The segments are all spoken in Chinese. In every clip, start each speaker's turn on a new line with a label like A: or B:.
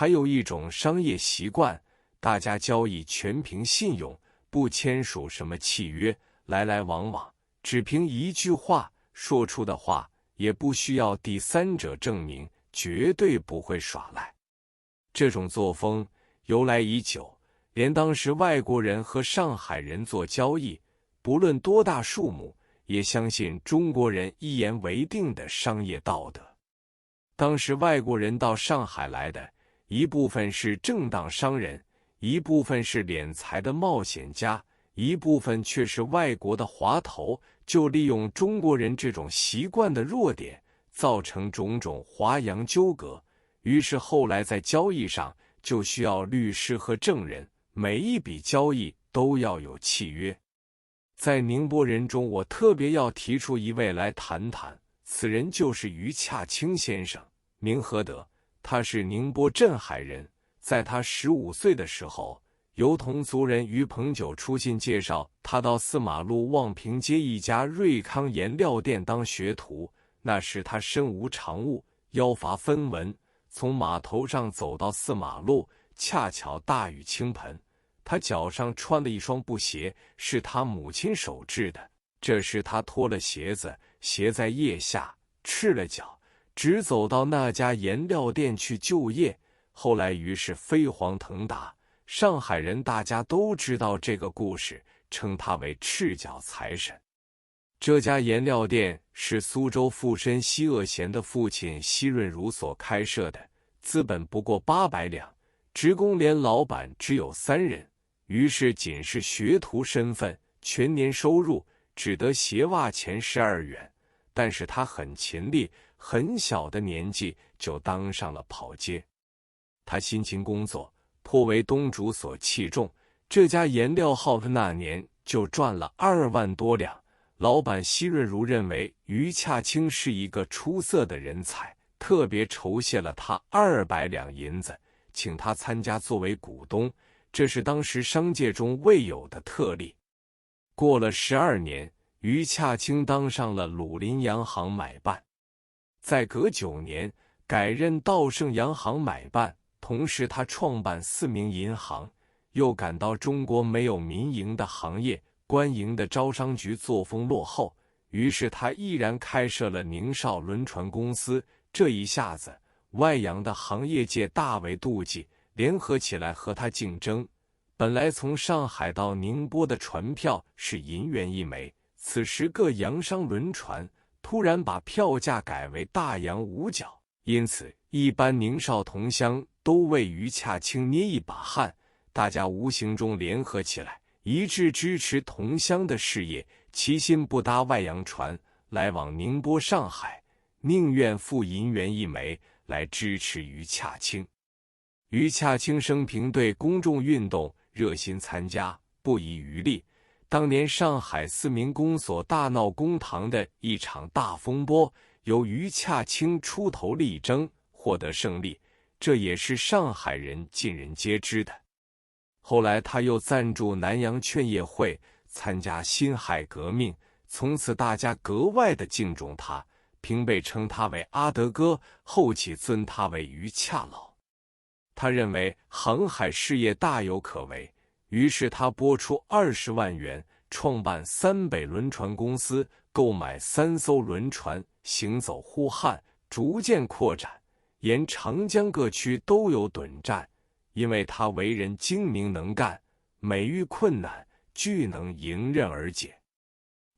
A: 还有一种商业习惯，大家交易全凭信用，不签署什么契约，来来往往，只凭一句话说出的话，也不需要第三者证明，绝对不会耍赖。这种作风由来已久，连当时外国人和上海人做交易，不论多大数目，也相信中国人一言为定的商业道德。当时外国人到上海来的，一部分是正当商人，一部分是敛财的冒险家，一部分却是外国的滑头，就利用中国人这种习惯的弱点，造成种种华洋纠葛。于是后来在交易上就需要律师和证人，每一笔交易都要有契约。在宁波人中，我特别要提出一位来谈谈，此人就是余洽清先生，名和德，他是宁波镇海人。在他15岁的时候，由同族人于鹏九出信介绍他到四马路望平街一家瑞康颜料店当学徒。那时他身无长物，腰乏分文，从码头上走到四马路，恰巧大雨倾盆，他脚上穿了一双布鞋，是他母亲手制的。这时他脱了鞋子，鞋在腋下，赤了脚，只走到那家颜料店去就业。后来于是飞黄腾达，上海人大家都知道这个故事，称他为赤脚财神。这家颜料店是苏州富绅奚鄂贤的父亲奚润儒所开设的，资本不过800两，职工连老板只有3人，于是仅是学徒身份，全年收入只得鞋袜钱12元。但是他很勤力，很小的年纪就当上了跑街。他辛勤工作，颇为东主所器重，这家颜料号的那年就赚了2万多两。老板奚润儒认为余洽清是一个出色的人才，特别酬谢了他200两银子，请他参加作为股东，这是当时商界中未有的特例。过了12年，余洽清当上了鲁林洋行买办，再隔9年改任道盛洋行买办。同时他创办4名银行，又感到中国没有民营的行业，官营的招商局作风落后，于是他毅然开设了宁绍轮船公司。这一下子，外洋的行业界大为妒忌，联合起来和他竞争。本来从上海到宁波的船票是银元1枚，此时各洋商轮船突然把票价改为大洋5角，因此一般宁绍同乡都为余洽清捏一把汗，大家无形中联合起来，一致支持同乡的事业，齐心不搭外洋船来往宁波上海，宁愿付银元1枚来支持余洽清。余洽清生平对公众运动热心参加，不遗余力。当年上海4名公所大闹公堂的一场大风波，由余洽清出头力争，获得胜利，这也是上海人尽人皆知的。后来他又赞助南洋劝业会，参加辛亥革命，从此大家格外的敬重他，平辈称他为阿德哥，后起尊他为余洽老。他认为航海事业大有可为，于是他拨出20万元创办三北轮船公司，购买3艘轮船，行走呼汉，逐渐扩展，沿长江各区都有趸站。因为他为人精明能干，每遇困难俱能迎刃而解。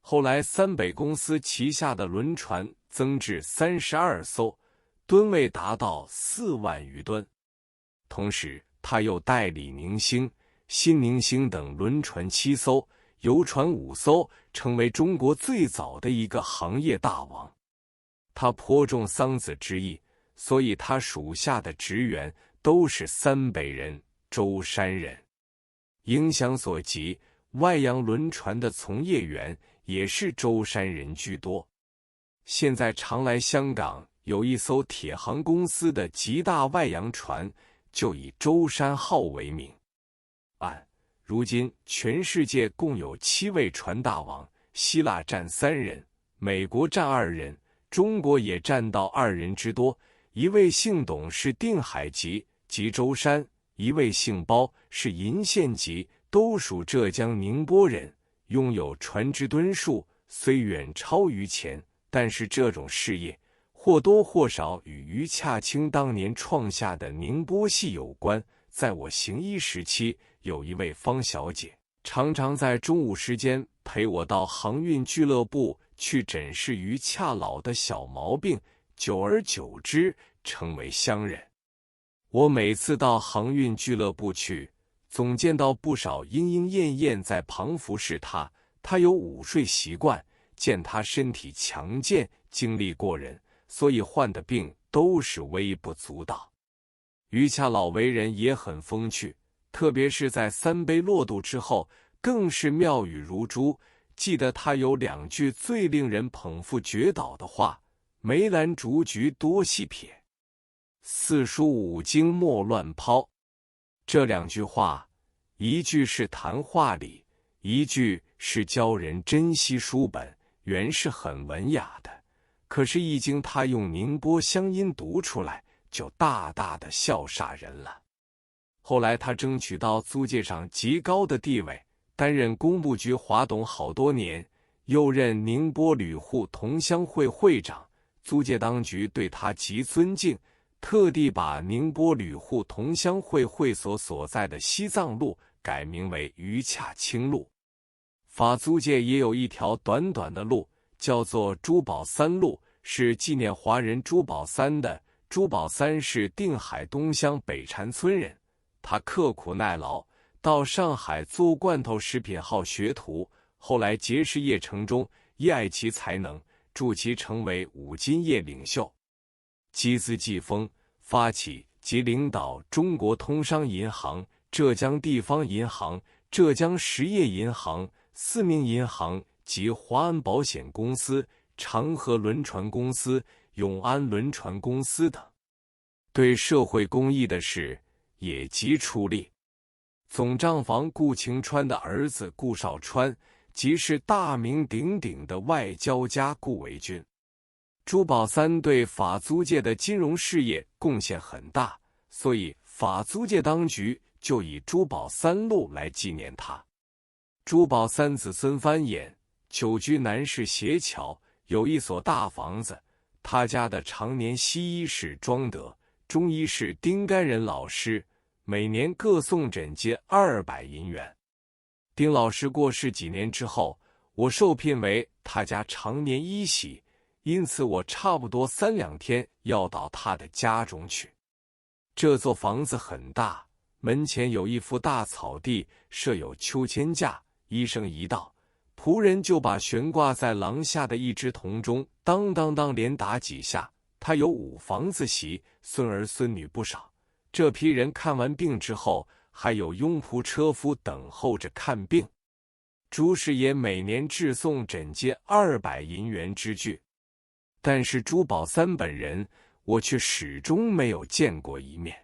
A: 后来三北公司旗下的轮船增至32艘，吨位达到4万余吨。同时他又代理宁兴、新宁兴等轮船7艘，游船5艘，成为中国最早的一个行业大王。他颇重桑梓之意，所以他属下的职员都是三北人、舟山人。影响所及，外洋轮船的从业员也是舟山人居多。现在常来香港有一艘铁航公司的极大外洋船，就以舟山号为名。如今全世界共有7位船大王，希腊占3人，美国占2人，中国也占到2人之多。一位姓董是定海籍，及舟山，一位姓包，是银县籍，都属浙江宁波人，拥有船只吨数，虽远超于前，但是这种事业或多或少与于洽清当年创下的宁波系有关。在我行医时期，有一位方小姐，常常在中午时间陪我到航运俱乐部去诊视于洽老的小毛病，久而久之成为乡人。我每次到航运俱乐部去，总见到不少莺莺燕燕在旁服侍他。他有午睡习惯，见他身体强健，精力过人，所以患的病都是微不足道。于洽老为人也很风趣，特别是在3杯落肚之后，更是妙语如珠。记得他有2句最令人捧腹绝倒的话：梅兰竹菊多细撇，4书5经莫乱抛。这2句话，一句是谈话里，一句是教人珍惜书本，原是很文雅的，可是一经他用宁波乡音读出来，就大大的笑煞人了。后来他争取到租界上极高的地位，担任工部局华董好多年，又任宁波旅户同乡会会长。租界当局对他极尊敬，特地把宁波旅户同乡会会所所在的西藏路改名为于洽清路。法租界也有一条短短的路，叫做珠宝三路，是纪念华人珠宝三的。珠宝三是定海东乡北禅村人，他刻苦耐劳，到上海做罐头食品号学徒，后来结识叶承忠，一爱其才能，助其成为五金业领袖。积资济丰，发起及领导中国通商银行、浙江地方银行、浙江实业银行、四明银行及华安保险公司、长河轮船公司、永安轮船公司等，对社会公益的事也极出力。总账房顾晴川的儿子顾绍川，即是大名鼎鼎的外交家顾维钧。珠宝三对法租界的金融事业贡献很大，所以法租界当局就以珠宝三路来纪念他。珠宝三子孙翻眼，久居南市斜桥，有一所大房子。他家的常年西医是庄德，中医是丁干人老师，每年各送诊皆200银元。丁老师过世几年之后，我受聘为他家常年医喜，因此我差不多3、2天要到他的家中去。这座房子很大，门前有一幅大草地，设有秋千架，医生一到，仆人就把悬挂在廊下的一只铜钟当当当连打几下。他有5房子席，孙儿孙女不少。这批人看完病之后，还有拥仆车夫等候着看病。朱师爷每年致送诊皆200银元之巨，但是珠宝三本人，我却始终没有见过一面。